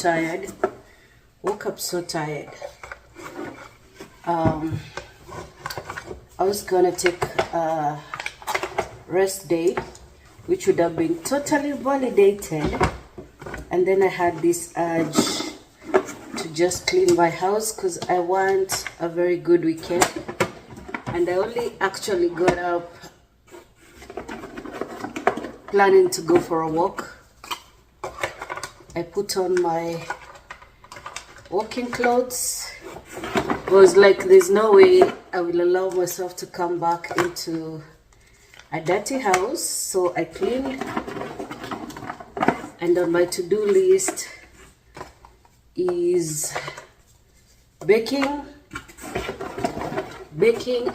tired. Woke up so tired. I was gonna take a rest day, which would have been totally validated, and then I had this urge to just clean my house because I want a very good weekend. And I only actually got up planning to go for a walk. I put on my walking clothes. It was like there's no way I will allow myself to come back into a dirty house, so I cleaned. And on my to-do list is baking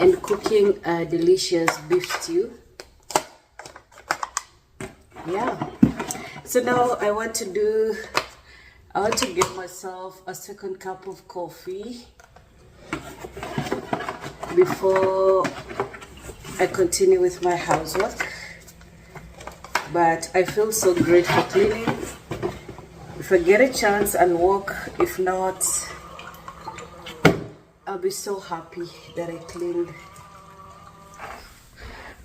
and cooking a delicious beef stew. Yeah, so now I want to give myself a second cup of coffee before I continue with my housework. But I feel so great for cleaning. If I get a chance, I'll walk. If not, I'll be so happy that I cleaned.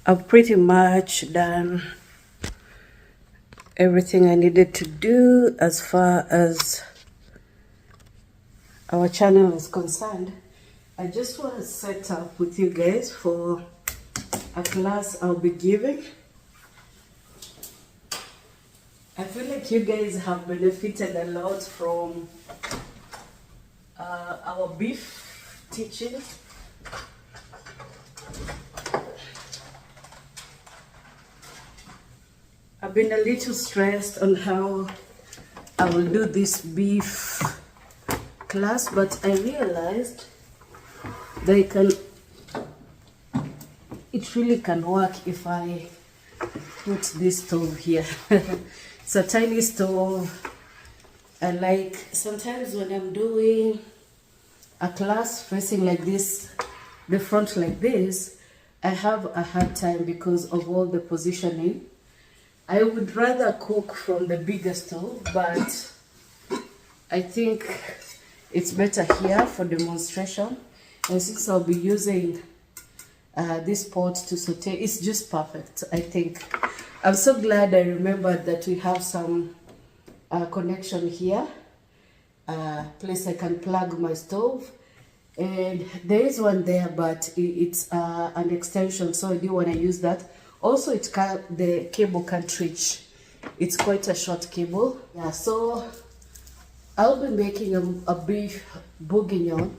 I've pretty much done everything I needed to do as far as our channel is concerned. I just want to set up with you guys for a class I'll be giving. I feel like you guys have benefited a lot from our beef teaching. I've been a little stressed on how I will do this beef class, but I realized that it really can work if I put this stove here. It's a tiny stove. I like sometimes when I'm doing a class facing like this, the front like this, I have a hard time because of all the positioning. I would rather cook from the bigger stove, but I think it's better here for demonstration. And since I'll be using this pot to saute, it's just perfect, I think. I'm so glad I remembered that we have some connection here, place I can plug my stove. And there is one there, but it's an extension, so I didn't want to use that. Also, the cable can't reach. It's quite a short cable. Yeah, so I'll be making a beef bourguignon.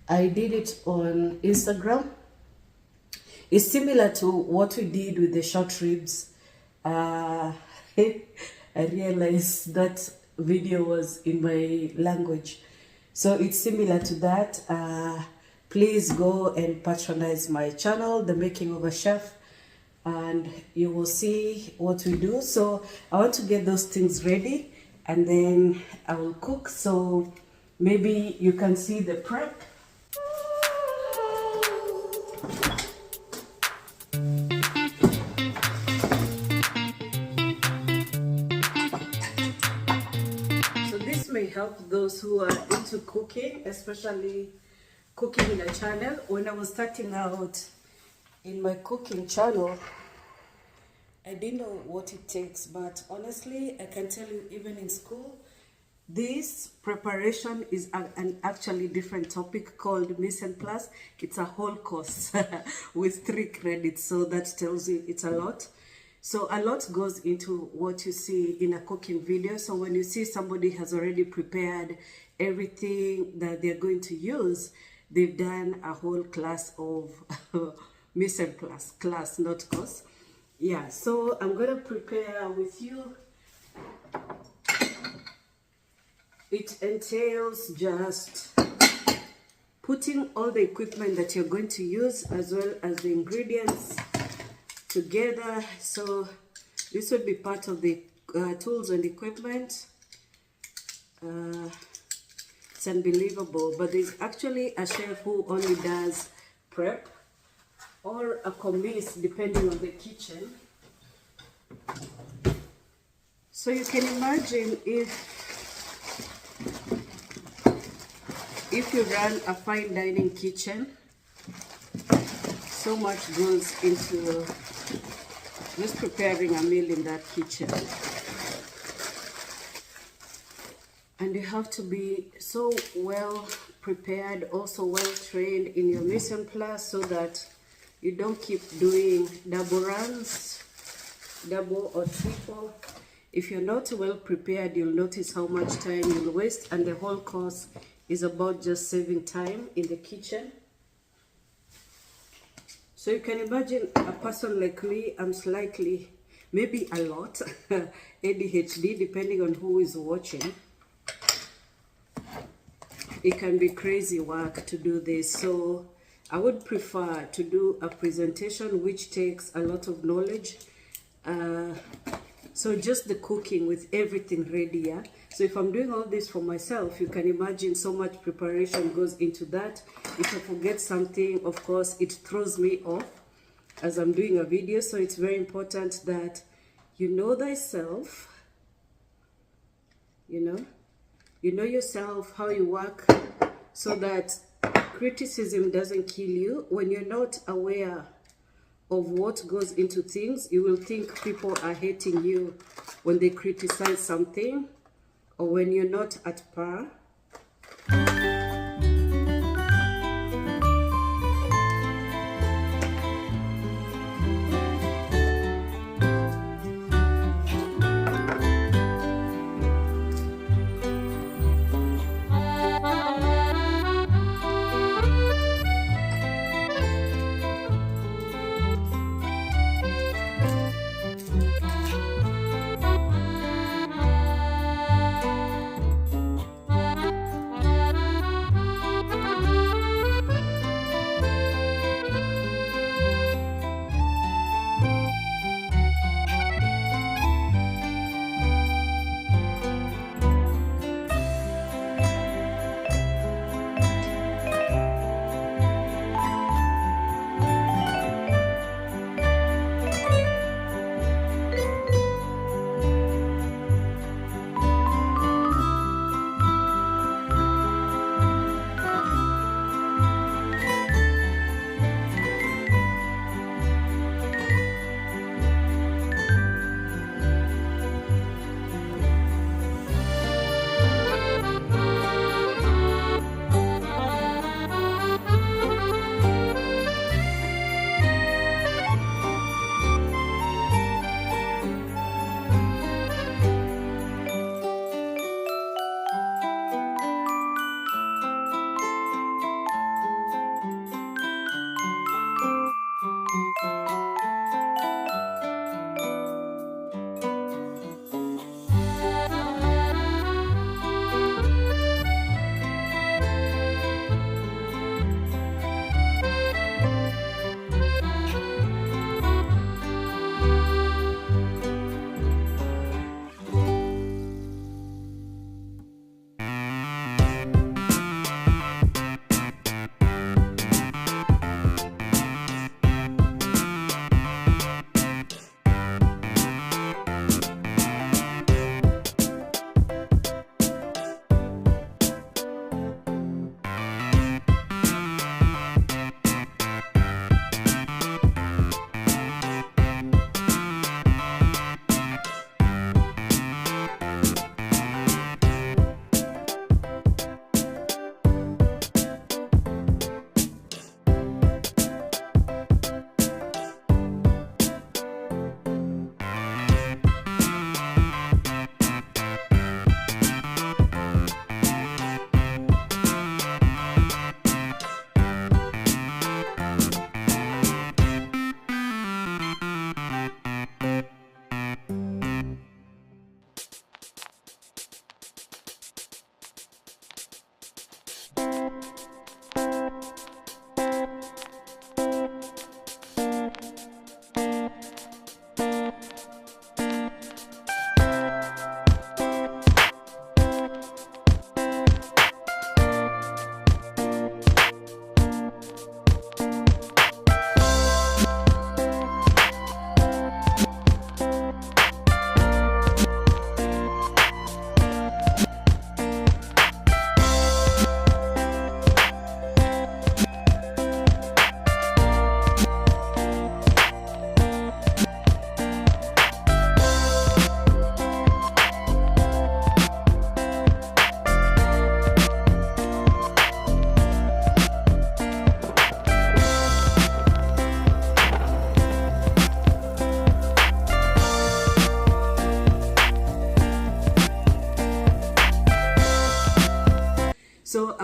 I did it on Instagram. It's similar to what we did with the short ribs. I realized that video was in my language. So it's similar to that. Please go and patronize my channel, The Making of a Chef, and you will see what we do. So I want to get those things ready and then I will cook. So maybe you can see the prep. So this may help those who are into cooking, especially cooking in a channel. When I was starting out in my cooking channel, I didn't know what it takes, but honestly, I can tell you, even in school, this preparation is an actually different topic called mise en place. It's a whole course with 3 credits, so that tells you it's a lot. So a lot goes into what you see in a cooking video. So when you see somebody has already prepared everything that they're going to use, they've done a whole class of mise en place, class, not course. Yeah, so I'm gonna prepare with you. It entails just putting all the equipment that you're going to use as well as the ingredients together. So this would be part of the tools and equipment. It's unbelievable, but there's actually a chef who only does prep, or a commis, depending on the kitchen. So you can imagine if if you run a fine dining kitchen, so much goes into just preparing a meal in that kitchen. And you have to be so well prepared, also well trained in your mise en place, so that you don't keep doing double runs, double or triple. If you're not well prepared, you'll notice how much time you'll waste, and the whole course is about just saving time in the kitchen. So you can imagine a person like me, I'm slightly, maybe a lot, ADHD, depending on who is watching. It can be crazy work to do this. So I would prefer to do a presentation which takes a lot of knowledge. So just the cooking with everything ready, yeah? So if I'm doing all this for myself, you can imagine so much preparation goes into that. If I forget something, of course, it throws me off as I'm doing a video. So it's very important that you know thyself, you know yourself, how you work, so that criticism doesn't kill you. When you're not aware of what goes into things, you will think people are hating you when they criticize something, or when you're not at par.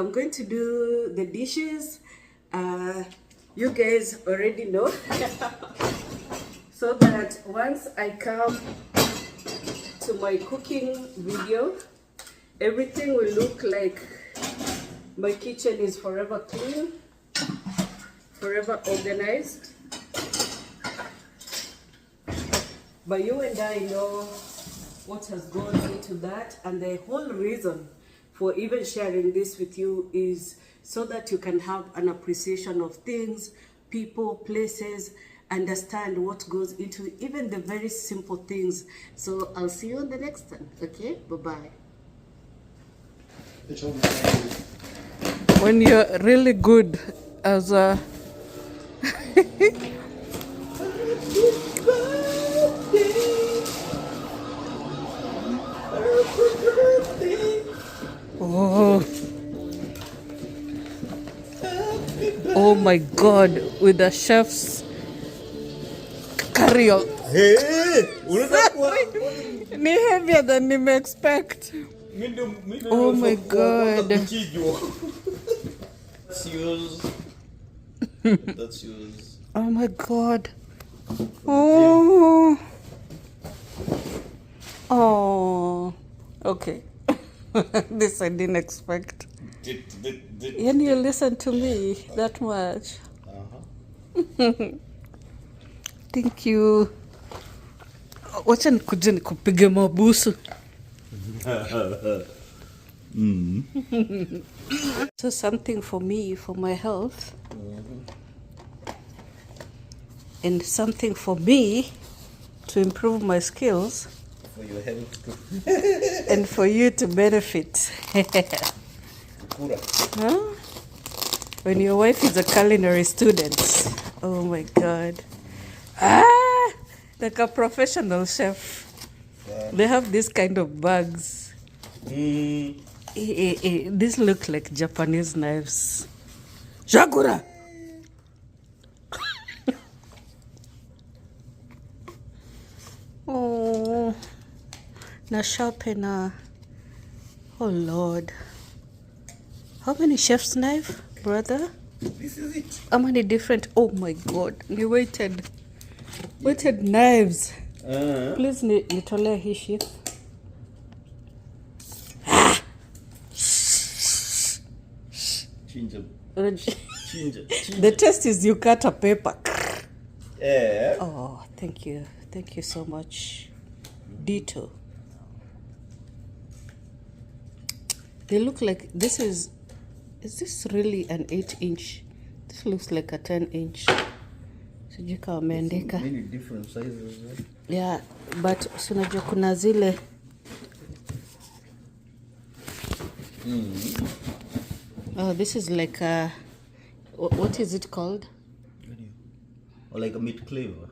I'm going to do the dishes. You guys already know. So that once I come to my cooking video, everything will look like my kitchen is forever clean, forever organized. But you and I know what has gone into that, and the whole reason for even sharing this with you is so that you can have an appreciation of things, people, places, understand what goes into even the very simple things. So I'll see you on the next one. Okay, bye-bye. When you're really good as a oh my God, with the chef's carry-on. Hey, Ni heavier than you may expect. Oh my God. That's yours. That's yours. Oh my God. Oh. Oh. Okay. This I didn't expect. And you listen to me that much. Thank you. Wacha nikuje nikupige mabusu. So something for me, for my health. And something for me to improve my skills. For your health too. And for you to benefit. Huh? When your wife is a culinary student. Oh my God. Like a professional chef. They have this kind of bags. These look like Japanese knives. Shakura! Oh, na sharpener. Oh Lord. How many chef's knife, brother? This is it. How many different? Oh my God. You weighted knives. Please nitolee hii sheath. Ginger. The test is you cut a paper. Yeah. Oh, thank you. Thank you so much. Ditto. They look like this is this really an 8-inch? This looks like a 10-inch. Sijui kama wameandika. Many different sizes. Yeah, but unajua kuna zile oh, this is like a what is it called? Or like a meat cleaver.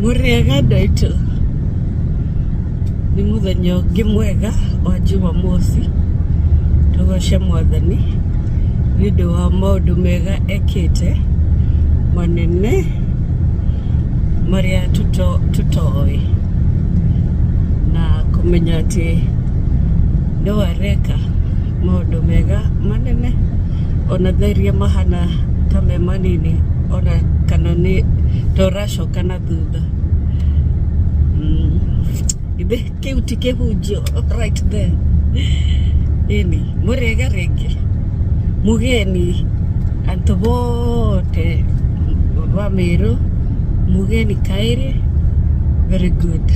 Muriagadaito ni muthenya ungi mwega wa Jumamosi tugoce mwathani ni undu wa maundu mega ekite manene maria tutoi na kumenya ati no areka maundu mega manene ona thairia mahana ta me manini ona kana ni toracoka na thutha ithe kiu ti kihunjio right there ini murega rege mugeni antu bote wa Meru mugeni kairi very good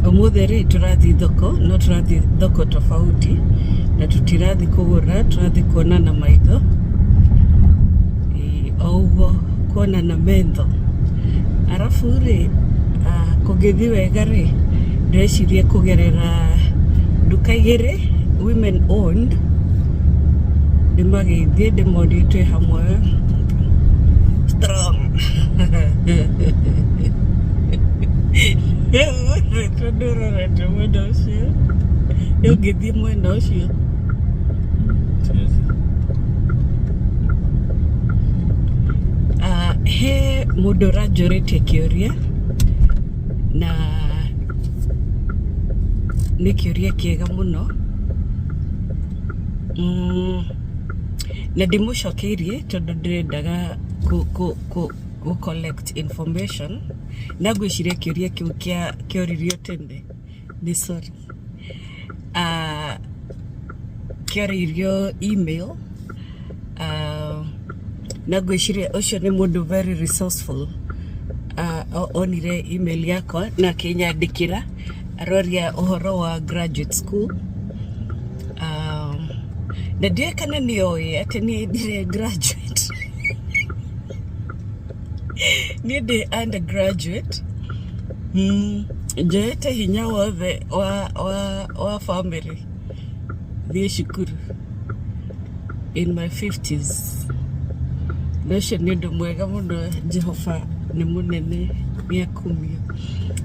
omuthere turathi thoko no turathi thoko tofauti na tutirathi kugura turathi kuona na maitho ougo kuona na mentho arafu ri kugithi wega ri ndecirie kugerera duka igiri women owned ndimagithie ndimorie twi hamwe strong tondororete mwena ucio yongithie mwena ucio he mundu ranjuritie kiuria na ni kiuria kiega muno na ndimucokeirie tondu ndirendaga ku collect information na gwiciria kiuria kiu kioririo tende ni sorry kioririo email na gwiciria ucio ni mundu very resourceful onire email yakwa na kinyandikira aroria uhoro wa graduate school na ndiye kana nioi ati ni ndire graduate ni ndi undergraduate njete hinya wothe wa family thie cukuru in my 50s nocio ni undu mwega muno Jehova ni munene ni akumio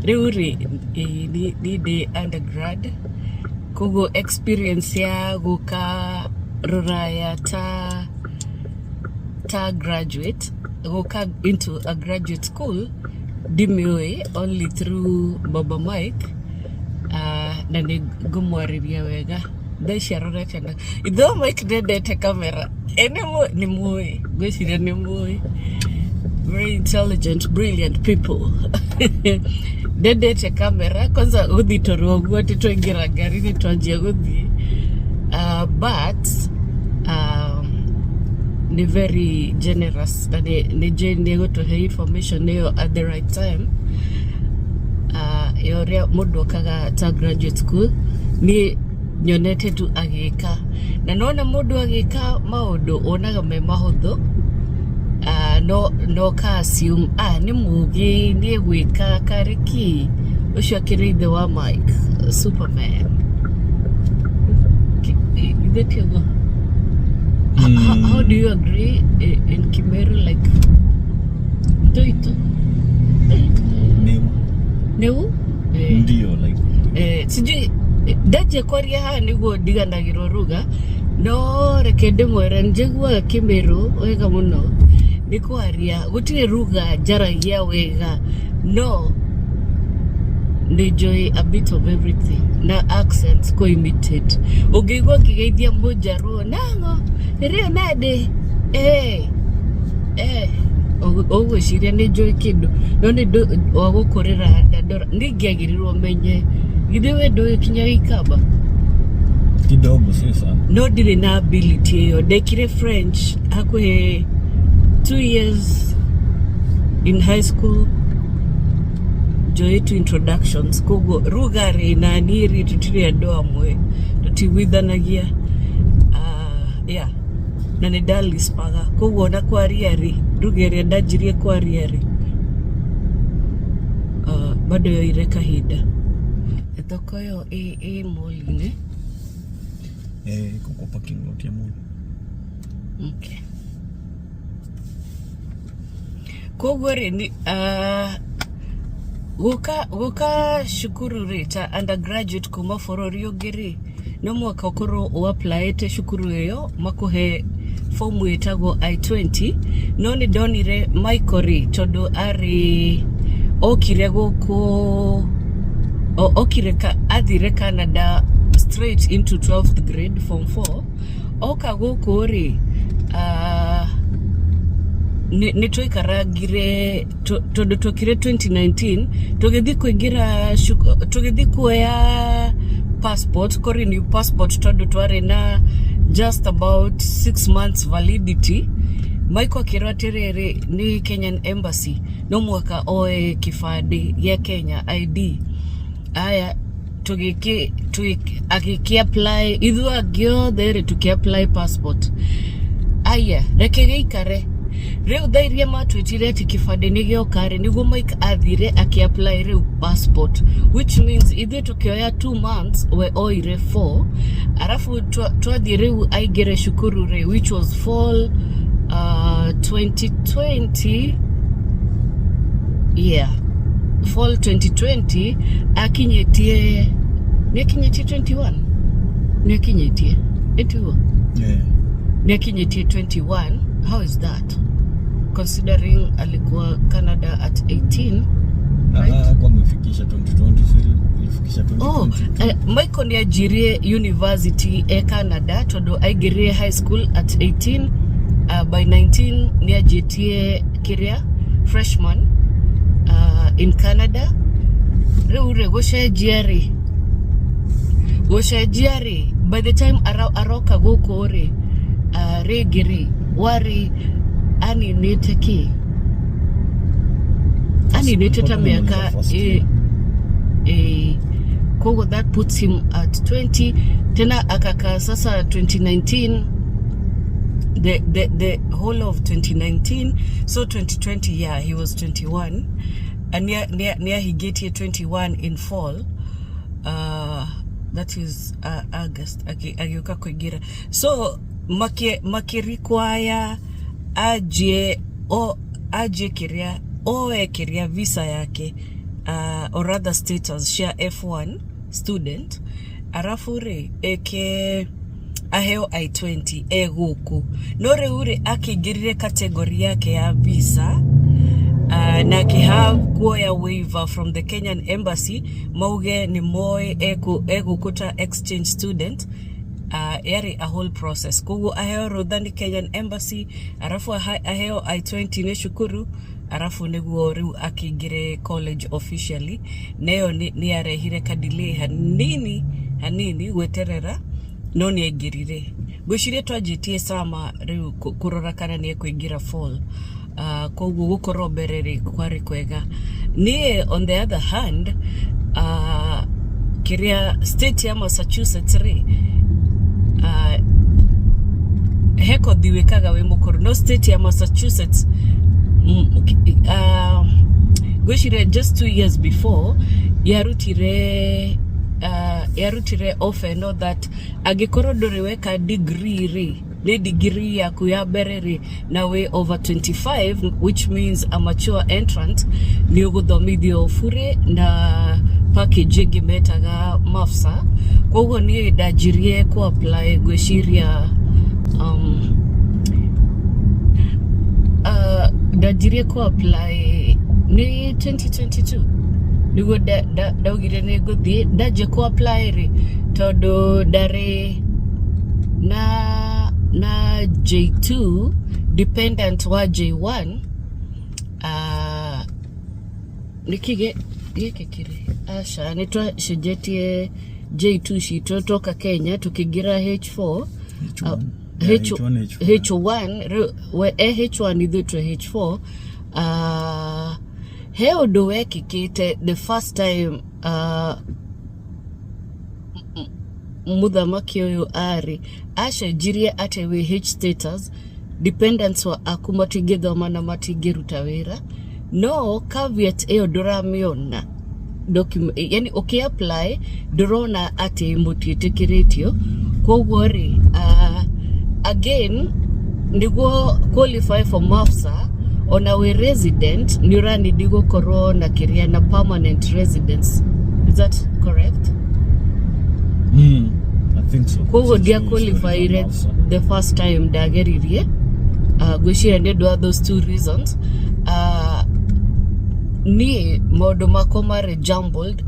riu ri ni ndi undergrad koguo experience ya guka ruraya ta graduate guka into a graduate school dimiwe only through Baba Mike na ni ngumwariria wega ndaicia rorete na itho Mike ndendete kamera ni mui gwiciria ni mui very intelligent brilliant people ndendete kamera kwanza guthitorwo guo ati twaingira ngari ni twanjia guthii but ni very generous na ni gutuhe information niyo at the right time yoria mundu okaga ta graduate school ni nyonete tu agika na nona mundu agika maundu onaga me mahuthu no ka assume ni mugi ni gwika kariki ucio akiriithe wa Mike Superman Idetiago. How do you agree in Kimeru like Toito? Neu? Ndio like sijui daje kwaria ha niguo ndiganagirwo ruga no reke ndimwere njigua Kimeru wega muno ni kwaria gutire ruga njaragia wega no enjoy a bit of everything na accents ko imitate ugigwa kigeithia mujaruo nango rio nade ogo ciria ni enjoy kindu no ni wa gukorera ndadora ningiagirirwo menye githe we ndo kinya ikaba kidogo sasa no ndire na ability yo ndekire French hakuhe 2 years in high school joy to introductions kogo rugari na niri tutiri ando amwe tutiwithanagia yeah na ni dalis paga kogo na kwariari rugeri ndajirie kwariari bado yo ireka hida etoko yo moline koko parking lot ya mall okay kogo ni guka shukuru rita undergraduate kuma forori ogiri no mwaka okoro uapplyete shukuru eyo makuhe formu etago I-20 no ni donire Michael tondu ari okire guku okireka athire Canada straight into 12th grade form 4 oka guku ri ni twikaragire tondu twokire 2019 tugithi kuoya passport kori new passport tondu twari na just about 6 months validity. Maiko akirwa terere ni Kenyan Embassy no mwaka oe kifadi ya Kenya ID aya agiki apply idhua giothe tuki apply passport aya reke geikare reu thairie matwitire ati kifadi nigio kare niguo Mike athire aki apply reu passport, which means ithe tukioya 2 months we oire 4 arafu twathire reu aigere shukuru re which was fall 2020 fall 2020 akinyetie 21 nekinyetie etuo nekinyetie 21. How is that considering alikuwa Canada at 18 right? Kwa mfikisha 2020 ilifikisha 2020. Michael ni ajirie university Canada todo aigirie high school at 18 by 19 ni ajitie kiria freshman in Canada. Reure goshajiari by the time aroka gukore regiri wari aninete miaka kogo that puts him at 20 tena akaka sasa 2019 the whole of 2019 so 2020 he was 21 and near he get here 21 in fall that is August agioka kuigira so make require aje kiria kiria visa yake or rather status share F1 student arafure eke aheo I-20 eguku nore ure akigirire kategori yake ya visa na ki have kuoya waiver from the Kenyan Embassy mauge ni moe egukuta exchange student yari a whole process kugu aheo rodhani Kenyan Embassy arafu aheo I-20 ne shukuru arafu neguo riu akigire college officially neo ni arehire kadile hanini weterera no ni egirire gwishire twajitie sama riu kurora kana ni kuingira fall kugu gukoro bereri kwari kwega ni on the other hand kiria state ya Massachusetts ri heko diwekaga we mukuru no state ya Massachusetts gwishire just 2 years before yarutire offer no that agikoro doriweka degree ne degree ya kuyabereri na we over 25 which means a mature entrant ni uguthomithio fure na package gimetaga mafsa kogo ni dajirie ku apply gweshiria dajirie ku apply ni 2022 nigo daugire nego di daje ku apply ri todo dare na J2 dependent wa J1 nikige kire asha nitwa shijetie J2 shito toka Kenya tukigira H4 H1 we H1 idhutwa H4 heo dowe kikite the first time muthamaki uyu ari asha jirie ate we H status dependents wa akumatigithoma na matigiruta wira no caveat eyo doramiona document yani okay apply dorona ate mutitikiretio koguo ri again ndigo qualify for MAFSA on our resident nurani digo corona kiria na permanent residence. Is that correct? I think so. Kogo dia qualify the first time dageririe gwishira ndedo those two reasons ni modo makoma rejumbled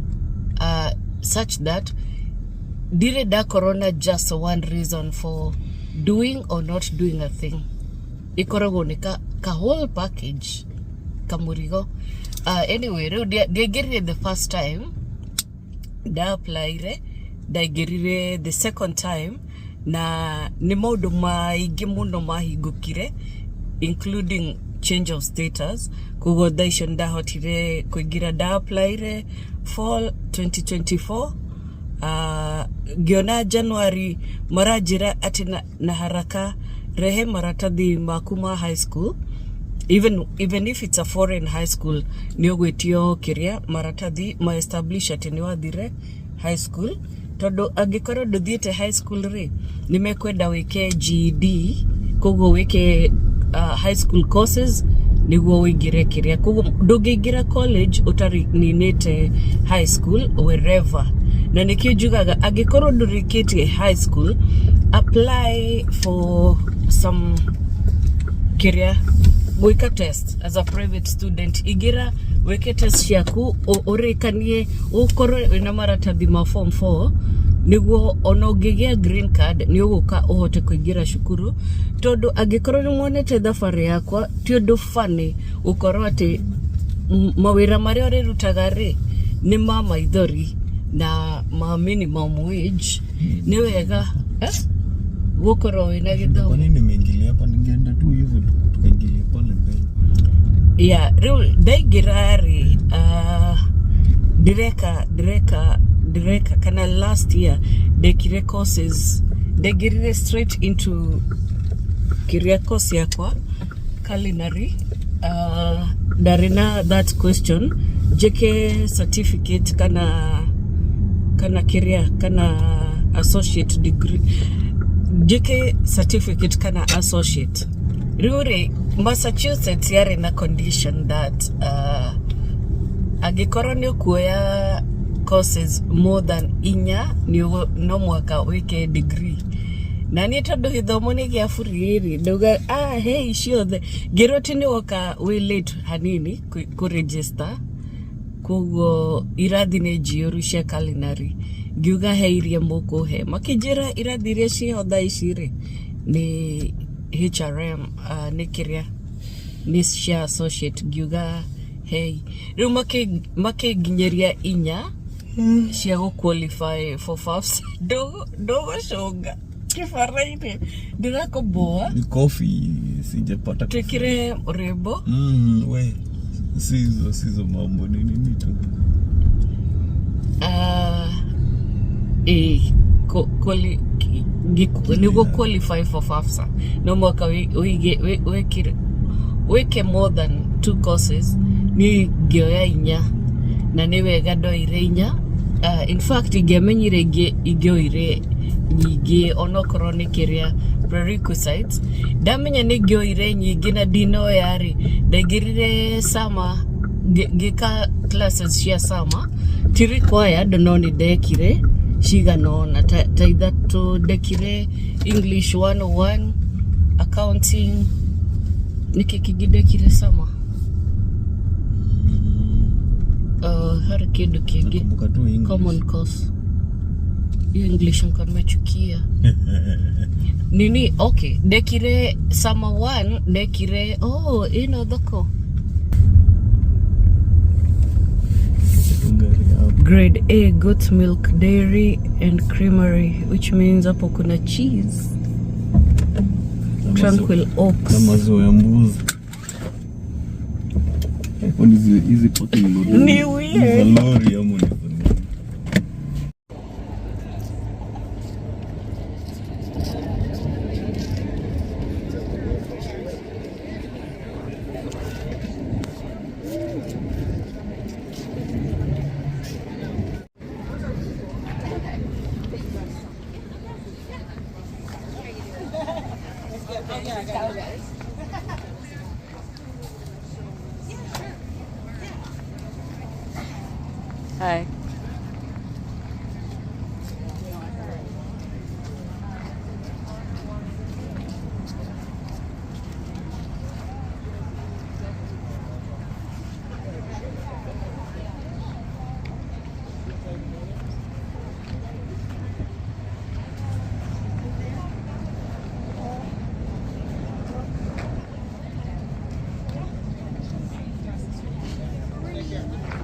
such that dire da corona just one reason for doing or not doing a thing. Ikoragwo ni ka whole package kamurigo. Anyway, they get it the first time. Da apply daigirire the second time na ni maundu maingi muno mahingukire, including change of status. Kugo daisho ndahotire kuingira da apply fall 2024. Giona January marajira ati na haraka rehe maratathi makuma high school, even if it's a foreign high school, niogwetio kiria maratathi ma establish ati ni wathire high school. Todo agikoro nduthiete high school ri nimekwenda wike GED, kogo wike high school courses niguo wingire kiria. Kogo ndungiingira college utari ninete high school wherever. Na nikio jugaga agikoro ndurikite high school, apply for some kiria wika test as a private student. Igira wike test yaku orikanie ukoro ina maratathi ma form 4 niguo onogigia green card ni uguka uhote kuingira shukuru. Tondu agikoro ni mwonete thabari yakwa ti undu funny ukoro ati mawira maria orerutaga ri ni ma maithori na ma minimum wage. Ni wega gukoro wina githomo. Kwa nini nimeingilia hapa? Ningeenda tu hivyo tukaingilia pale mbele. Yeah, real daigirari direka kana last year dekire courses degirire straight into kiria course yakwa culinary. Darina that question JK certificate kana kiria kana associate degree, JK certificate kana associate. Really, Massachusetts yare na condition that agikoro ni kuya courses more than inya ni no mwaka wike degree. Na ni tondu githomo ni gia furiri nduga hey ciothe giroti ni woka we late hanini ku register. Kogo irathi ni jiuru cia culinary ngiuga heirie muku he makijira irathi ria cio thaa ici ri ni HRM ni kiria ni cia associate ngiuga hey riu makinginyeria inya cia go qualify for FAFSA dogo shonga kifaraini dirako boa ni coffee sijapata tekire urembo we sizo mambo nini tu nigo qualify for FAFSA no mwaka weke more than 2 courses ni gioya inya na ni wega ndoire inya. In fact igemenyire igioire nyingi onokorwo ni kiria prerequisites damenya ni gioire nyingi na dino yari ndaigirire sama gika classes cia sama ti required no ni dekire cigano na taithatu ndekire English 101, accounting nikikigidekire sama. Hari kindu kingi common course English nkamechukia nini. Okay, dekire sama 1 dekire ino dhoko grade A goat milk dairy and creamery, which means hapo kuna cheese. Tranquil Oaks na maziwa ya mbuzi. Hizi poti ni weird. Ni lori ya mbuzi. Hi.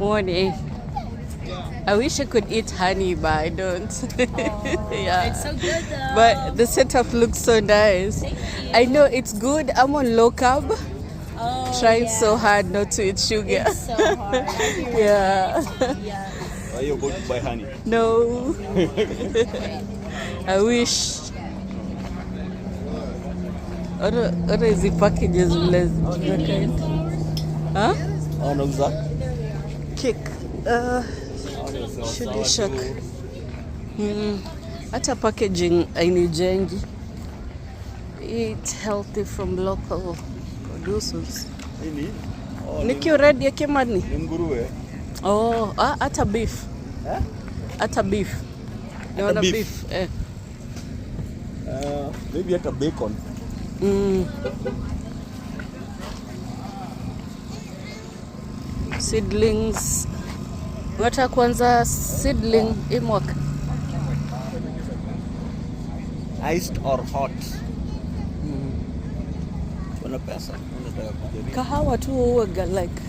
Morning. I wish I could eat honey, but I don't. Yeah. It's so good though. But the setup looks so nice. I know it's good. I'm on low carb. Trying so hard not to eat sugar. It's so hard. I hear Yeah. Yeah. Are you going to buy honey? No. I wish. What is the packages? Huh? Ano za? Cake. Shudi shak. Hata packaging ainijengi. Eat healthy from local producers. Nini? Nikiwa ready yake mani. Ni nguruwe. Oh, hata beef. Eh? Hata beef. Naona beef. Maybe hata bacon. Seedlings. Unataka kuanza seedling hii mwaka? Iced or hot? Kuna pesa. Unataka kujaribu? Kahawa tu huwaga like.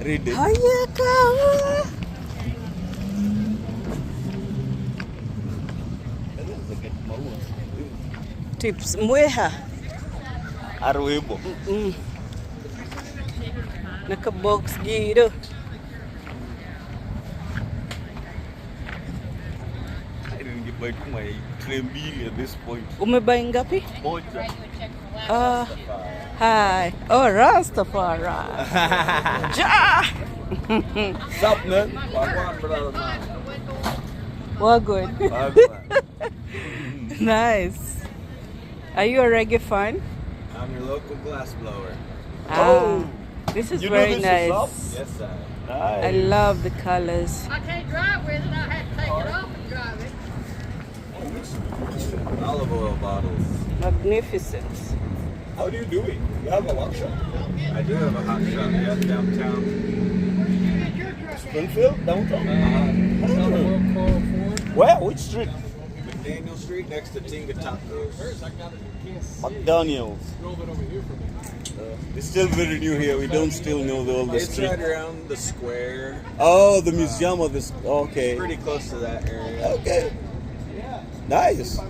Read it. Haya kahawa. Tips mweha. Arwebo. Naka box giro. I didn't get back my tray meal at this point. Umebai ngapi? Moja. Hi. Oh, Rastafari. Ja! Sup, man? Wagwan, brother, man. Well, good. Wagwan. Nice. Are you a reggae fan? I'm your local glass blower. This is You know very this is nice. up? Yes, sir. I Nice. love the colors. I can't drive with it. I had to take it off and drive it. Olive oil bottles. Magnificent. How do you do it? You have a workshop? I do have a hot shop, yeah, downtown. Springfield? Downtown? Uh, Where? Which street? McDaniel Street next to Tinga Tacos. McDaniels. It's still very new here. We don't still know all the It's street. right around the square. Oh, the museum of this. Okay. Pretty close to that area. Okay. Nice. Yeah.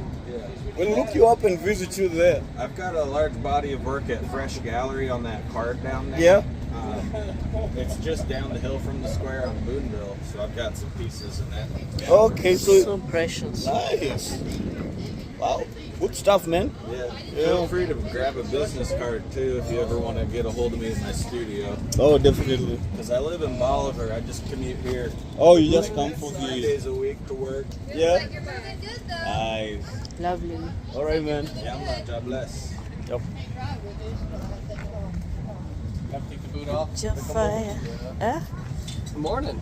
We'll look you up and visit you there. I've got a large body of work at Fresh Gallery on that card down there. Yeah. It's just down the hill from the square on Boonville, so I've got some pieces in that. Okay, so So precious. nice. Wow. Good stuff, man. Yeah. Feel free to grab a business card too if you ever want to get a hold of me in my studio. Oh, definitely. Because I live in Bolivar, I just commute here Oh, you just come for 5 the. days a week to work. Yeah. You're moving good though. Nice. Lovely. All right, man. Yeah, I'm not. God bless. Yep. Jafaya. Good morning.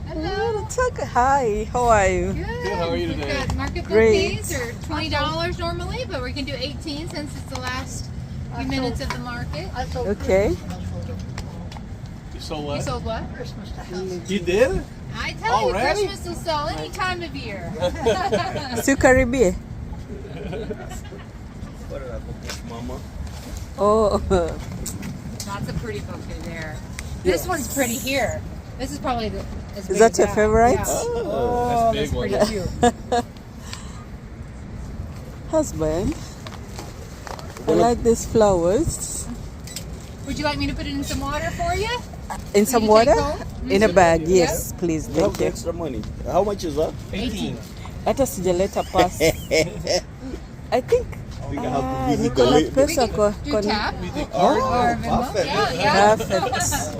Hi, how are you? Good. How are you today? We've got market Great. bouquets are $20 normally, but we can do 18 since it's the last few minutes of the market. Okay. You sold You what? sold what? You did? I tell Already? you, Christmas will sell any time of year. Still Caribbean. Mama. Oh, Lots of pretty bouquet there. This one's pretty here. This is probably the. As big that as your favorite? Yeah. Oh, that's big Pretty one. cute. husband. I like these flowers. Would you like me to put it in some water for you? In So some you water? take home? In a bag, yes, please. You have Thank you. extra money. How much is that? 18. Hata sijaleta pass. I think I think I have to visit niko the na lady. pesa kwa Do tap Oh, or Venmo? perfect. Yeah. Perfect.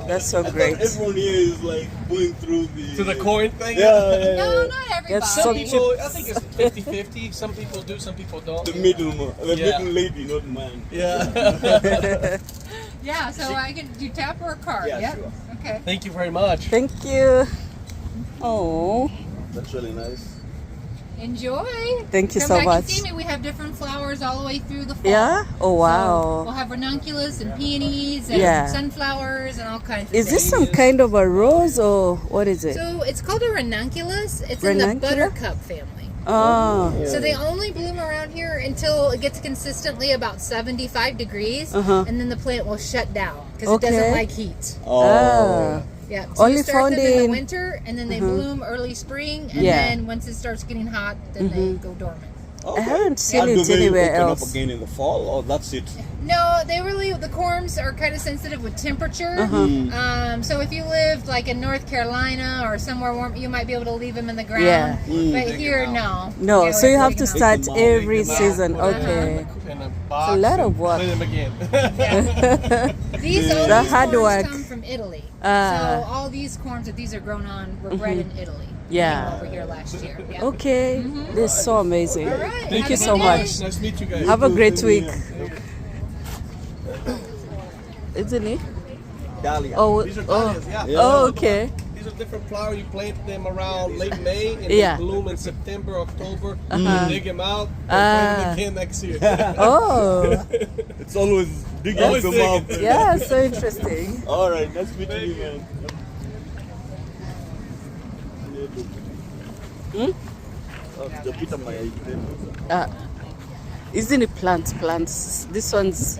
That's so I thought great. everyone here is like going through the. To the coin thing? Yeah, yeah, yeah. No, not everybody. That's Some so people, I think it's 50-50. Some people do, some people don't. The middle, the Yeah. middle lady, not man. Yeah. Yeah, so I can do tap or a card. Yeah, Yep. sure. Okay. Thank you very much. Thank you. Oh, That's really nice. Enjoy. thank you Come so back much. and see me. We have different flowers all the way through the fall. Yeah? Oh, So we'll wow. have ranunculus and peonies and Yeah. sunflowers and all kinds of Is this things. some kind of a rose or what is it? So it's called a ranunculus. It's in the Ranunculus? buttercup family. Oh, So they only bloom around here until it gets consistently about 75 degrees, Uh-huh. and then the plant will shut down because it Okay. doesn't like heat. Oh. ah. Yeah. So Only you start found them in the in- winter, and then they bloom early spring, and Yeah. then once it starts getting hot, then they go dormant. I haven't seen And do it they anywhere open else. up again in the fall, or that's it? No, the corms are kind of sensitive with temperature. So if you lived like in North Carolina or somewhere warm, you might be able to leave them in the ground. Yeah. But here, no. No, Yeah, so we you have have to take 'em out. start every season. Okay. In a box. a lot of and work. Clean them again. These all The these hard corms work. come from Italy. Ah. So all these corms that these are grown on were bred in Italy. Yeah. Came over here last year. Yeah. Okay. This is so amazing. All right. Thank Have you a so good much. day. Nice to meet you guys. Have a great week. Isn't it? Dahlia. Oh, These are oh, dahlias, yeah. oh, okay. These are different flowers. You plant them around late May and Yeah. they bloom in September, October. Uh-huh. You dig them out and Ah. plant them again next year. Oh, It's always digging Always them digging. up. yeah, so interesting. All right, nice meeting you, man. Sijapita mayai tena. Hizi ni plants. This one's.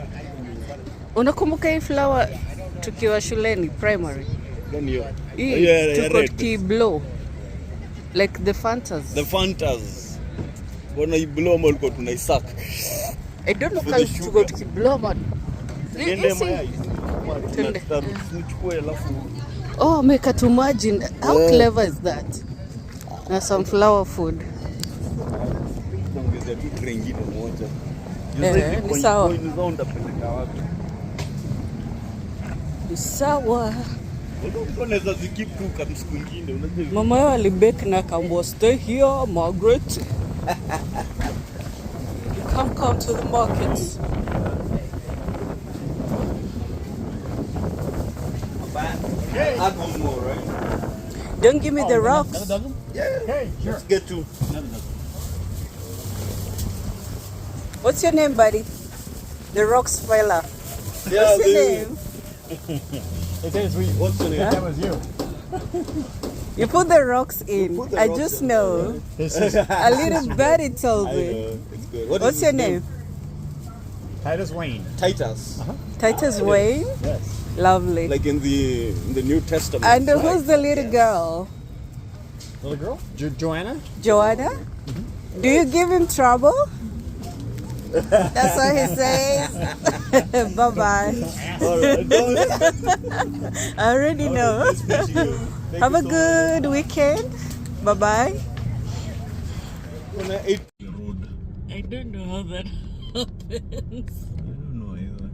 Unakumbuka hii flower tukiwa shuleni primary? Gani hiyo? Hii Yeah, tuko red. tukiblow. Like the Fantas. The Fantas. Mbona hii blow ama ulikuwa tunaisaka? I don't know For kama the tuko sugar. tukiblow but Niende see. mayai. Twende. Nichukue alafu. Oh, make it imagine. How Yeah. clever is that? Na some flower food. Kuongezea tu tray ingine moja. Ni sawa. Coin zao ndapeleka wapi? Ni sawa. Ndio mtu anaweza zikip tu kama siku nyingine unajua. Mama yao alibake na kaambia stay here, Margaret. You can't come to the market. Add one more, right? Don't give me the rocks. Let's get to. What's your name, buddy? The rocks fella. Yeah, What's your name? What's your name? That was you. You put the rocks in. Put the I rocks just in. know. This is A little birdie told I me. know. It's good. What What's is your his name? Titus Wayne. Titus. Titus Wayne. Yes. Lovely. Like in the New Testament. And right? who's the little girl? Little girl? Joanna? Joanna? Do you give him trouble? That's what he says. Bye-bye. All right. I already know. Nice meeting you. Thank Have you a so good weekend. Bye-bye. much. When I ate road. I don't know how that happens. I don't know either.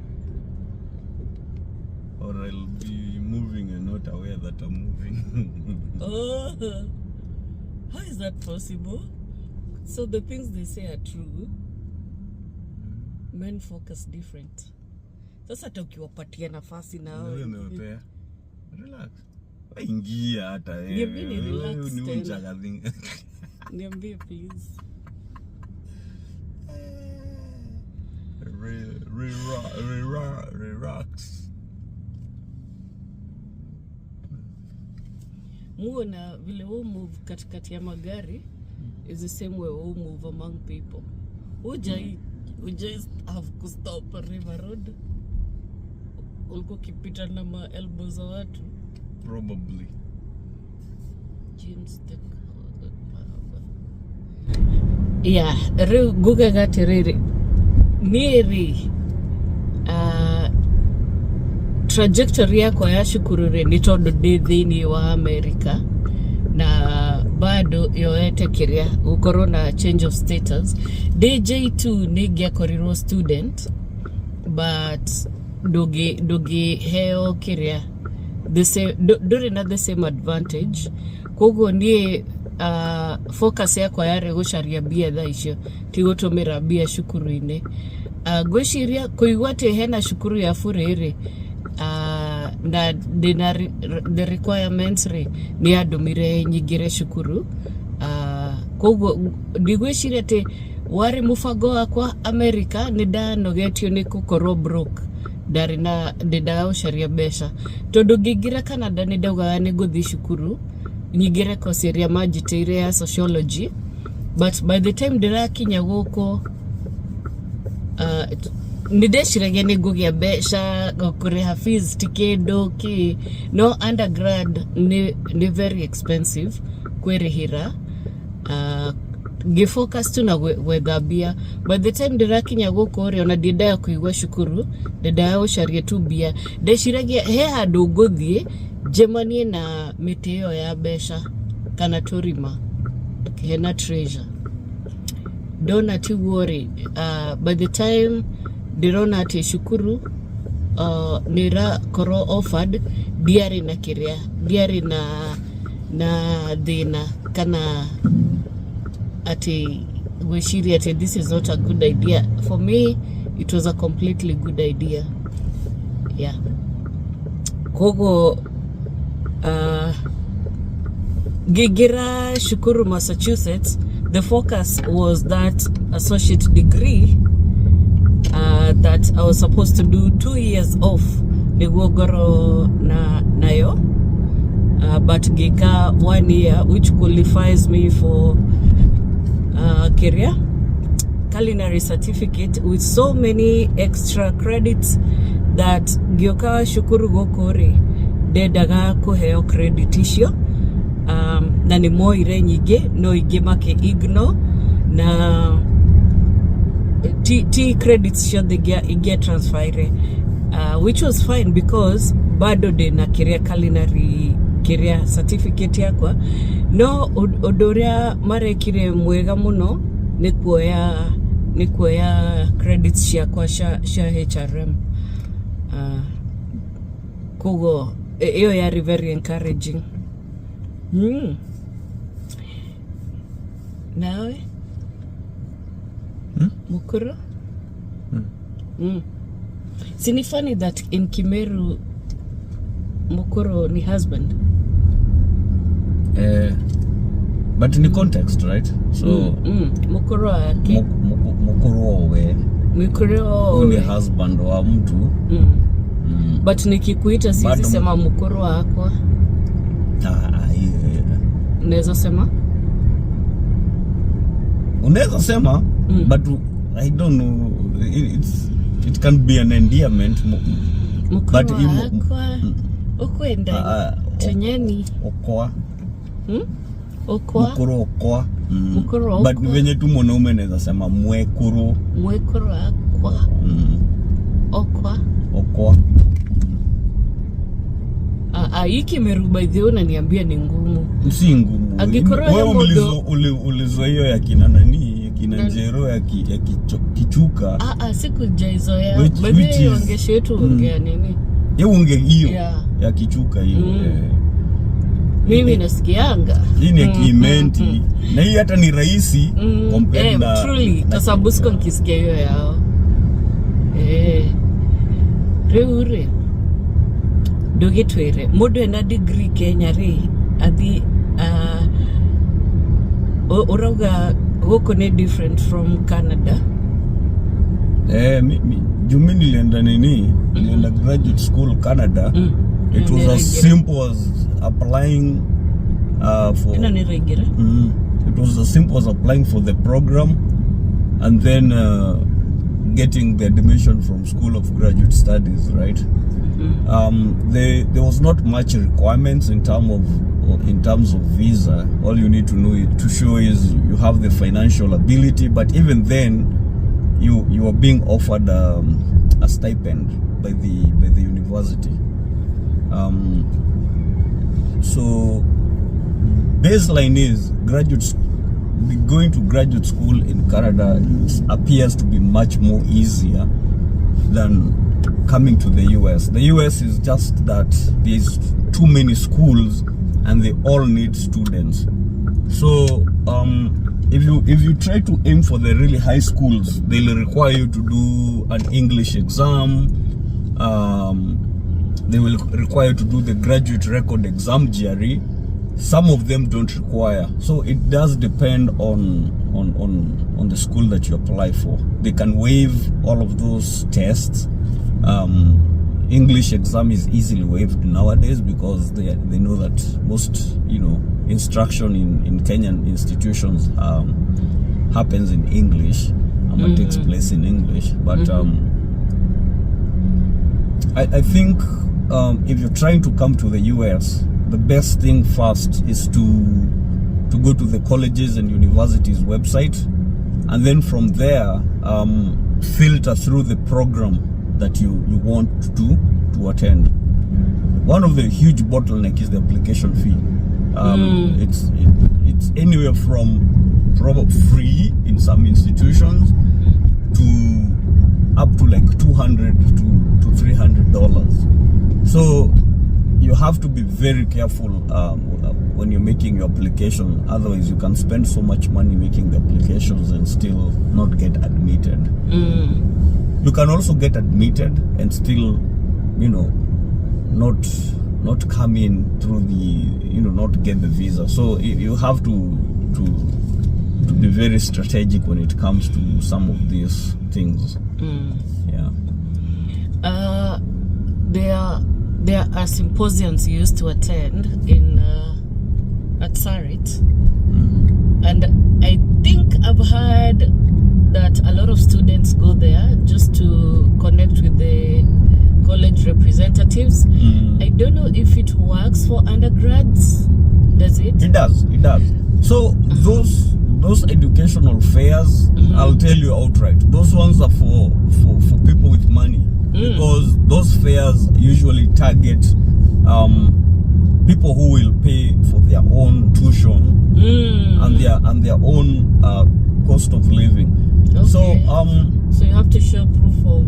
Or I'll be moving and not aware that I'm moving. Oh, how is that possible? So the things they say are true. Men focus different. Sasa hata ukiwapatia nafasi na Wewe umepea. Relax. Ingia hata Niambie ni relax Ni tena. unjagadhinga. niambie please. Relax. Muona vile wewe move katikati ya magari is the same way wewe move among people. We just have to stop on River Road. Ulikuwa ukipita na ma elbows za watu. Probably. James the yeah, guga gatiriri niri trajectory yako ya shukurure ni tondu ndi thiini wa America na bado yoete kiria ukorwo na change of status DJ2 ningiakorirwo student but ndugi heo kiria the same nduri na the same advantage koguo nie focus yakwa yari gucaria bia thaa icio ti gutumira bia cukuru-ini gwiciria kuigua ati hena cukuru ya buriri na dina the requirements ni andumire nyingire cukuru koguo ndigwiciria ati wari mubango wakwa America ni ndanogetio ni gukorwo broke ndari na ndendaga gucaria mbeca tondu ngingira Canada ni ndaugaga ni nguthi cukuru nyingire course ĩrĩa manjĩtĩire ya sociology but by the time ndĩrakinya gũkũ nideshiragia nigugia besha kureha fees tikedo ki no undergrad ni very expensive kwerihira gifocus tu na wethabia by the time ndirakinya gukore ona ndida ya kuigwa shukuru ndida ya usharie tu bia ndeshiragia he handu nguthie jemanie na miteo ya besha kana turima hena treasure don't worry by the time ndirona ati shukuru nira koro offered diari na kiria diari na thina kana ati wishiri ati this is not a good idea. For me it was a completely good idea. Yeah, kogo gigira shukuru Massachusetts. The focus was that associate degree that I was supposed to do 2 years off niguogoro nayo but gika 1 year which qualifies me for career culinary certificate with so many extra credits that gioka shukuru gokore dedaga kuheo credit icio na ni moire nyige no igimake igno na T credits should they get transferred, which was fine because bado de na career culinary career certificate yakwa no odoria marekire mwega muno ni kuoya credits yakwa sha HRM kogo iyo yari very encouraging. Nawe Mukuru? See, it's funny that in Kimeru, Mukuru ni husband. But in the context, right? So Mukuru ake. Mukuru we. Mukuru ni husband wa mtu. But nikikuita sisi sema Mukuru wako. Unaweza sema? Unaweza sema, but I don't know, it can be an endearment. But ukwenda Kenyani okwa okwa mukuru okwa mukuru but venye tu mwanaume anaweza sema mwekuru akwa okwa hiki meruba dhio unaniambia ni ngumu. Si ngumu. Wewe ulizoea ya kina nani, ya kina Njero, ya kichuka. Sikujazoea. Bado ongesho yetu ongea nini? Unge hiyo ya kichuka hiyo. Mimi nasikianga. Hii ni kimenti. Na hii hata ni rahisi compared na truly tasabusko nikisikia hiyo yao. Reure dogitwere mudu ena degree Kenya ri athi urauga goko ni different from Canada. Jumi nilienda nilienda graduate school Canada. It was as simple as applying for it was as simple as applying for the program and then getting the admission from School of Graduate Studies, right? There was not much requirements in terms of visa. All you need to know to show is you have the financial ability, but even then you are being offered a stipend by the university. So baseline is going to graduate school in Canada appears to be much more easier than coming to the US. The US is just that there's too many schools and they all need students. So if you try to aim for the really high schools, they'll require you to do an English exam. They will require you to do the graduate record exam GRE. Some of them don't require. So it does depend on the school that you apply for. They can waive all of those tests. English exam is easily waived nowadays because they know that most instruction in Kenyan institutions happens in English, takes place in English. But I think if you're trying to come to the US, the best thing first is to go to the colleges and universities website, and then from there filter through the program that you want to attend. One of the huge bottleneck is the application fee. It's anywhere from probably free in some institutions to up to like $200 to $300. So you have to be very careful when you're making your application. Otherwise, you can spend so much money making the applications and still not get admitted. You can also get admitted and still, you know, not come in through the, not get the visa. So you have to be very strategic when it comes to some of these things. Yeah. There are symposiums you used to attend in at Sarit, and I think I've heard that a lot of students go there just to connect with the college representatives. I don't know if it works for undergrads. Does it? It does. So those educational fairs, I'll tell you outright, those ones are for people with money, because those fairs usually target people who will pay for their own tuition and their own cost of living. Okay. So you have to show proof of.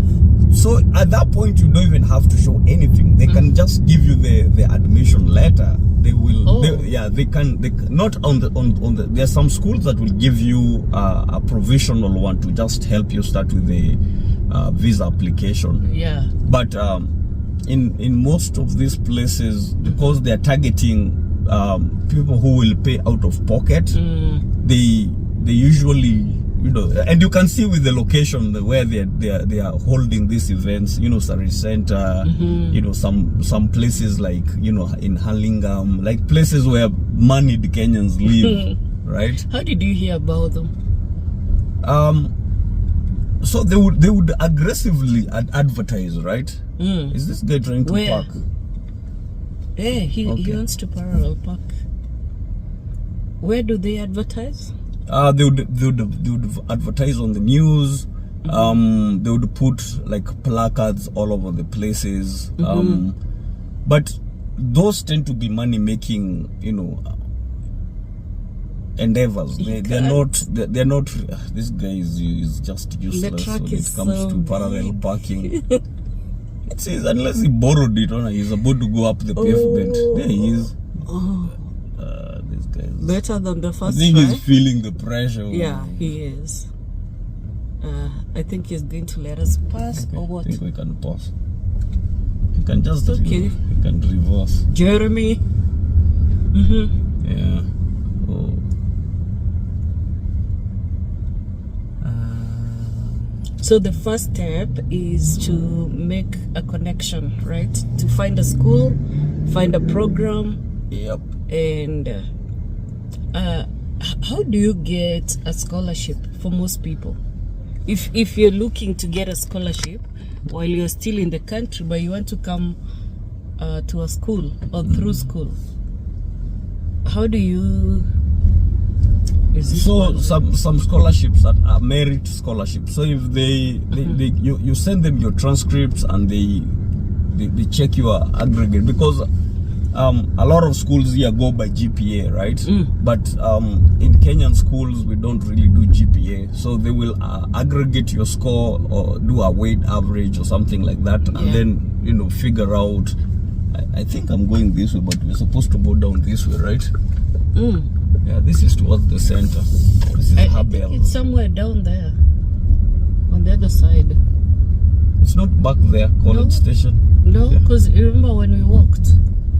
So at that point, you don't even have to show anything. They can just give you the admission letter. They will. They can not on the. There are some schools that will give you a provisional one to just help you start with the visa application. Yeah. But in most of these places, because they are targeting people who will pay out of pocket, they usually. And you can see with the location where they are holding these events, Surrey Center, some places like, in Hurlingham, like places where moneyed Kenyans live, right? How did you hear about them? So they would aggressively advertise, right? Is this guy trying to park? Yeah, he wants to parallel park. Where do they advertise? They would advertise on the news. They would put like placards all over the places. But those tend to be money making, endeavors. They're not. This guy is just useless when it comes to parallel parking. It says unless he borrowed it, he's about to go up the pavement. There he is. This guy is better than the first I think try. He's feeling the pressure. Yeah, he is. I think he's going to let us pass, or what? I think we can pause. You can just okay. You can reverse. Jeremy. Yeah. So the first step is to make a connection, right? To find a school, find a program. Yep. And how do you get a scholarship for most people? If you're looking to get a scholarship while you're still in the country, but you want to come to a school or through school, how do you? So some scholarships that are merit scholarships. So if you send them your transcripts and they check your aggregate, because a lot of schools here go by GPA, right? But in Kenyan schools we don't really do GPA, so they will aggregate your score or do a weight average or something like that, and then figure out. I think I'm going this way, but we're supposed to go down this way, right? Yeah, this is towards the center. This is Habel. It's somewhere down there, on the other side. It's not back there, College Station. No, because remember when we walked.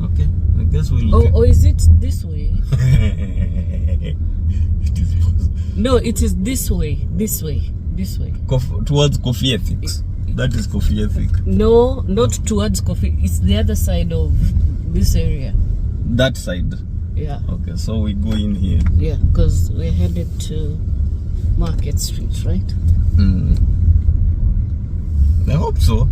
Okay, I guess we'll. Or is it this way? It is. No, it is this way. This way. Towards Coffee Ethics. That is Coffee Ethics. No, not towards Coffee. It's the other side of this area. That side. Yeah. Okay, so we go in here. Yeah, because we're headed to Market Street, right? I hope so.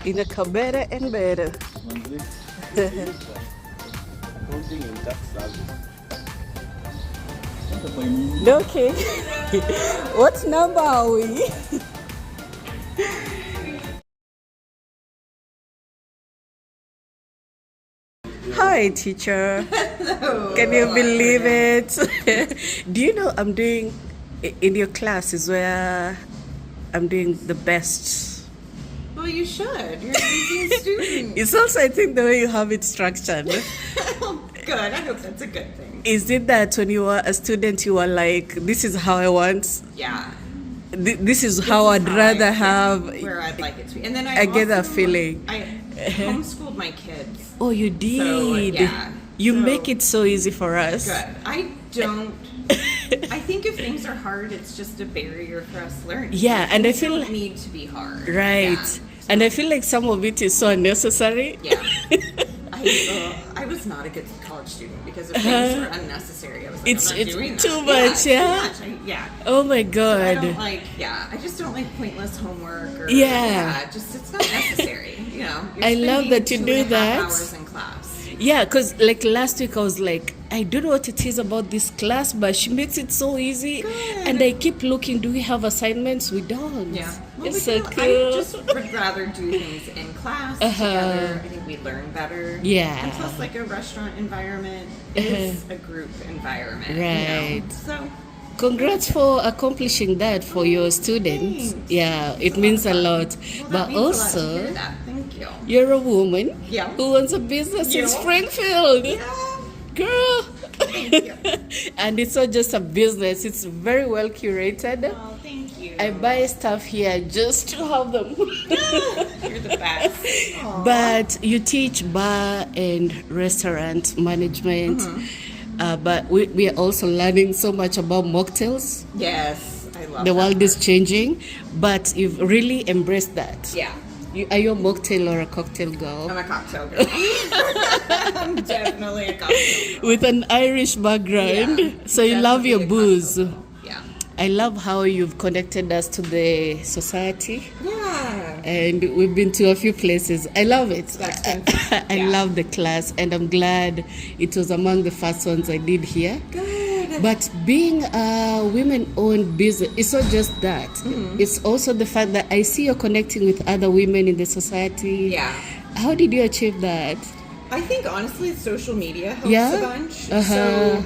Inaka better and better. Accounting and tax service. Okay. What number are we? Hi, teacher. Hello. Can you believe it? Do you know I'm doing in your class is where I'm doing the best. Well, you should. You're an amazing student. It's also, I think, the way you have it structured. Oh, good. I hope that's a good thing. Is it that when you were a student, you were like, this is how I want? Yeah. This is how I'd rather have. Where I'd like it to be. And then I get that also- feeling. I homeschooled my kids. Oh, you did? So, yeah. You So- make it so easy for us. Good. I don't. I think if things are hard, it's just a barrier for us learning. Yeah, and I Things feel don't need to be hard. Right. Yeah. And I feel like some of it is so unnecessary. Yeah. I was not a good college student because if things were unnecessary, I was like, It's- I'm not it's doing too that. much, yeah? Too much. Yeah. Oh my I God. don't like, I just don't like pointless homework or, just, it's not necessary, you know. You're I love spending that you 2.5 do that. hours in class. Yeah, because like last week I was like, I don't know what it is about this class, but she makes it so easy. And I keep looking, do we have assignments? We don't. Yeah. Well, It's we so don't- cool. I just would rather do things in class together. I think we learn better. Yeah. And plus, like a restaurant environment is a group environment. You Right. know? So, Congrats for accomplishing that for your students. Thanks. Yeah, it means a lot. well, that But means a lot to also, hear that. Thank you. you're a woman Yeah. who owns a business in Yeah. Springfield. Yeah. Girl. Thank you. And it's not just a business, it's very well curated. Oh, thank you. I buy stuff here just to have them. You're the best. Aw. But you teach bar and restaurant management. But we are also learning so much about mocktails. Yes, I love The that world is part. changing, but you've really embraced that. Yeah. Are you a mocktail or a cocktail girl? I'm a cocktail girl. I'm definitely a cocktail girl. With an Irish background. Yeah, So you love definitely your a booze. cocktail girl. Yeah. I love how you've connected us to the society. Yeah. And we've been to a few places. I love it. That's fantastic. I Yeah. love the class, and I'm glad it was among the first ones I did here. Good. But being a women-owned business, it's not just that. It's also the fact that I see you're connecting with other women in the society. Yeah. How did you achieve that? I think honestly, social media helps Yeah? a bunch. Uh-huh. So,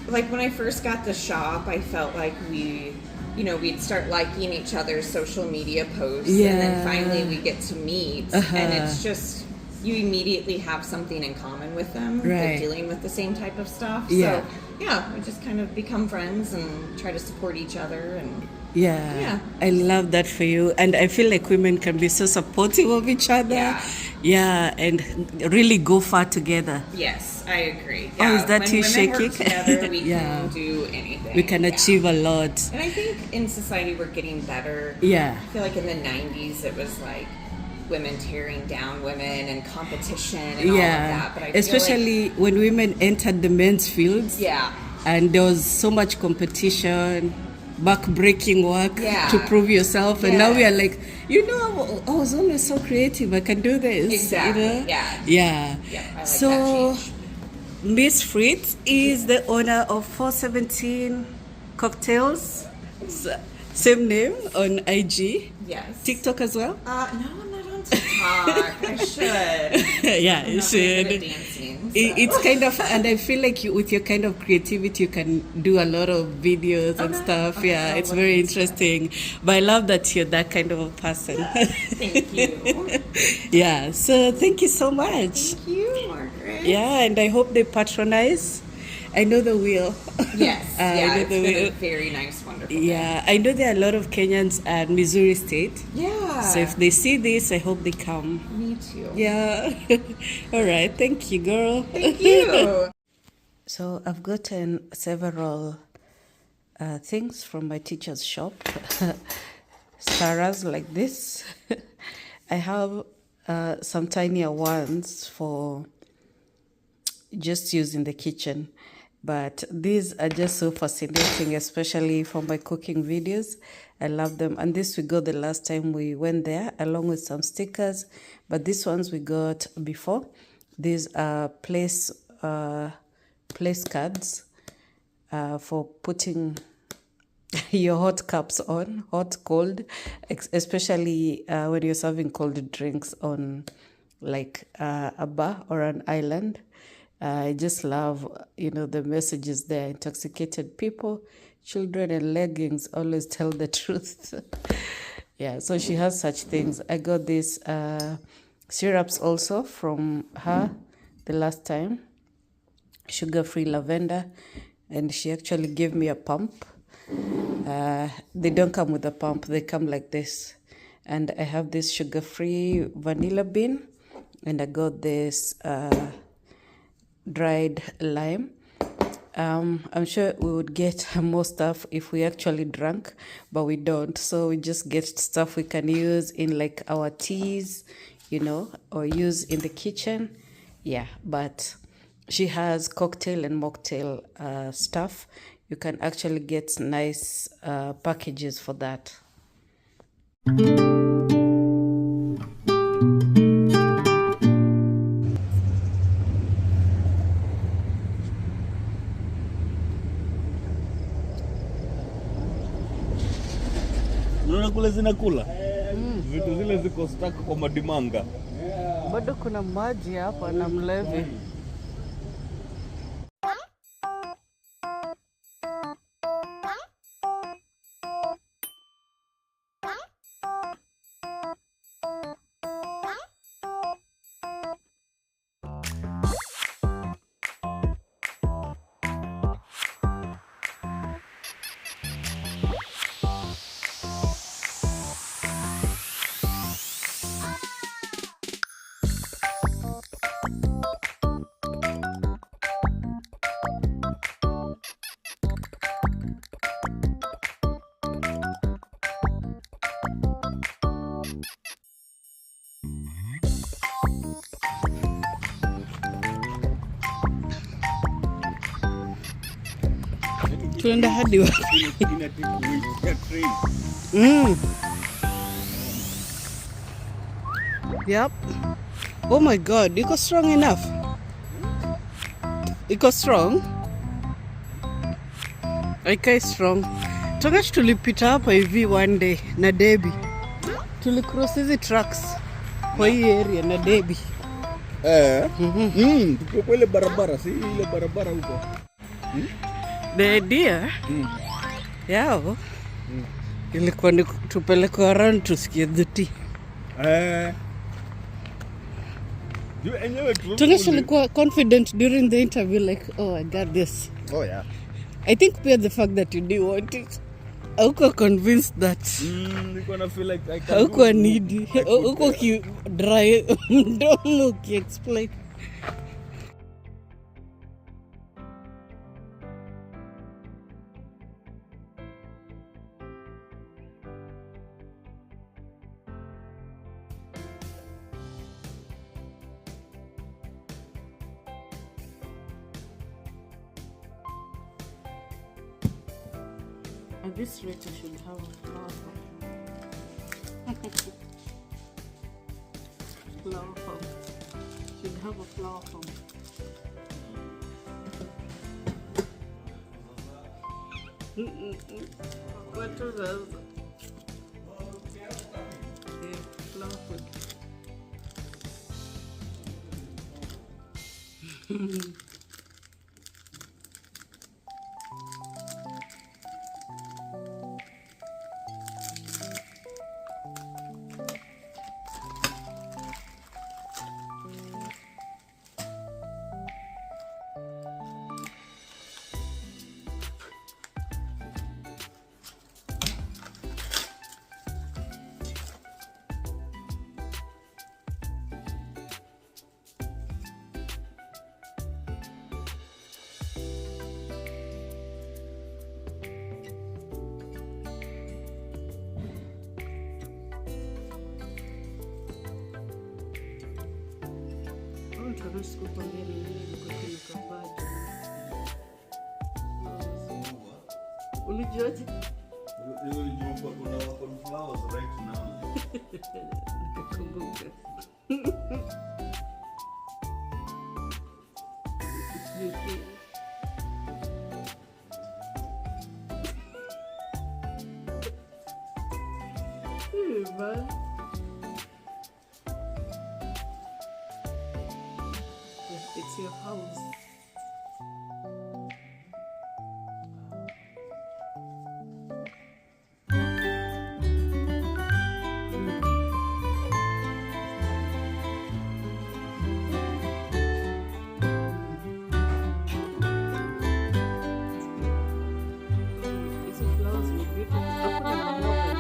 like when I first got the shop, I felt like we'd start liking each other's social media posts, and Yeah. then finally we get to meet, and it's just you immediately have something in common with them. Right. They're dealing with the same type of stuff. Yeah. So yeah, we just kind of become friends and try to support each other and. Yeah. Yeah. I love that for you. And I feel like women can be so supportive of each other. Yeah. Yeah, and really go far together. Yes, I agree. Oh, is that when you women shaking? work together, we Yeah. can do anything. We can Yeah. achieve a lot. And I think in society we're getting better. Yeah. I feel like in the 90s it was like women tearing down women and competition and all of that. But I feel Especially when women entered the men's fields. yeah. And there was so much competition, back-breaking work Yeah. to prove yourself. And now we are Yes. like, I was always so creative. I can do this. Exactly, You know? yeah. Yeah. Yeah, I like So, that change. Miss Fritz is the owner of 417 Cocktails. Same name on IG. Yes. TikTok as well? No, I'm not on TikTok. I should. Yeah, I'm you not very should. good at dancing. So. It's kind of, and I feel like with your kind of creativity, you can do a lot of videos and Okay. stuff. Okay, Yeah, I'll it's look very into that. interesting. But I love that you're that kind of a person. Thank you. Yeah, so thank you so much. Thank you, Margaret. Yeah, and I hope they patronize. I know they will. Yes. I Yeah, know it's they been a will. very nice, wonderful day. Yeah, I know there are a lot of Kenyans at Missouri State. Yeah. So if they see this, I hope they come. Me too. Yeah. All right. Thank you, girl. Thank you. So I've gotten several things from my teacher's shop. Stirrers like this. I have some tinier ones for just use in the kitchen. But these are just so fascinating, especially for my cooking videos. I love them. And this we got the last time we went there, along with some stickers. But these ones we got before. These are place cards for putting your hot cups on, hot, cold, especially when you're serving cold drinks on like a bar or an island. I just love, the messages there. Intoxicated people, children, and leggings always tell the truth. Yeah, so she has such things. I got these syrups also from her the last time. Sugar-free lavender. And she actually gave me a pump. They don't come with a pump. They come like this. And I have this sugar-free vanilla bean. And I got this dried lime. I'm sure we would get more stuff if we actually drank, but we don't. So we just get stuff we can use in like our teas, or use in the kitchen. Yeah, but she has cocktail and mocktail stuff. You can actually get nice packages for that. Unaona kule zinakula vitu zile ziko stuck kwa madimanga. Bado kuna maji hapa na mlevi. Tuenda hadi wapi? Yep. Oh my God, iko strong enough? Iko strong? Aikai strong. Tungachi tulipita hapa hivi one day na Debbie. Tulicross hizi trucks kwa hii area na Debbie. Tuko kwa ile barabara, si ile barabara huko. The idea yao ilikuwa ni tupeleke around tusikie dhuti. Tungesh alikuwa confident during the interview like, oh, I got this. Oh yeah. I think pia the fact that you didn't want it. Hauko convinced that. Niko na feel like I can. Hauko needy. Hauko ki dry. Don't look, explain. At this rate, I should have a flower farm. Flower farm. Should have a flower farm. What are those? Yeah, flower food. Siku kwambia ni nini niko kwenye kabaji. Ulijuaje? Kuna flowers right now. Kumbuka. Man. It's your house. These flowers were beautiful. I put them in the oven.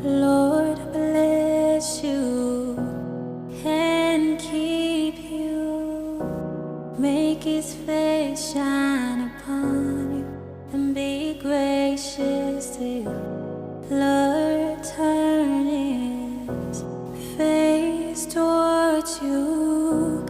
Lord bless you and keep you, make his face shine upon you and be gracious to you. Lord turn his face towards you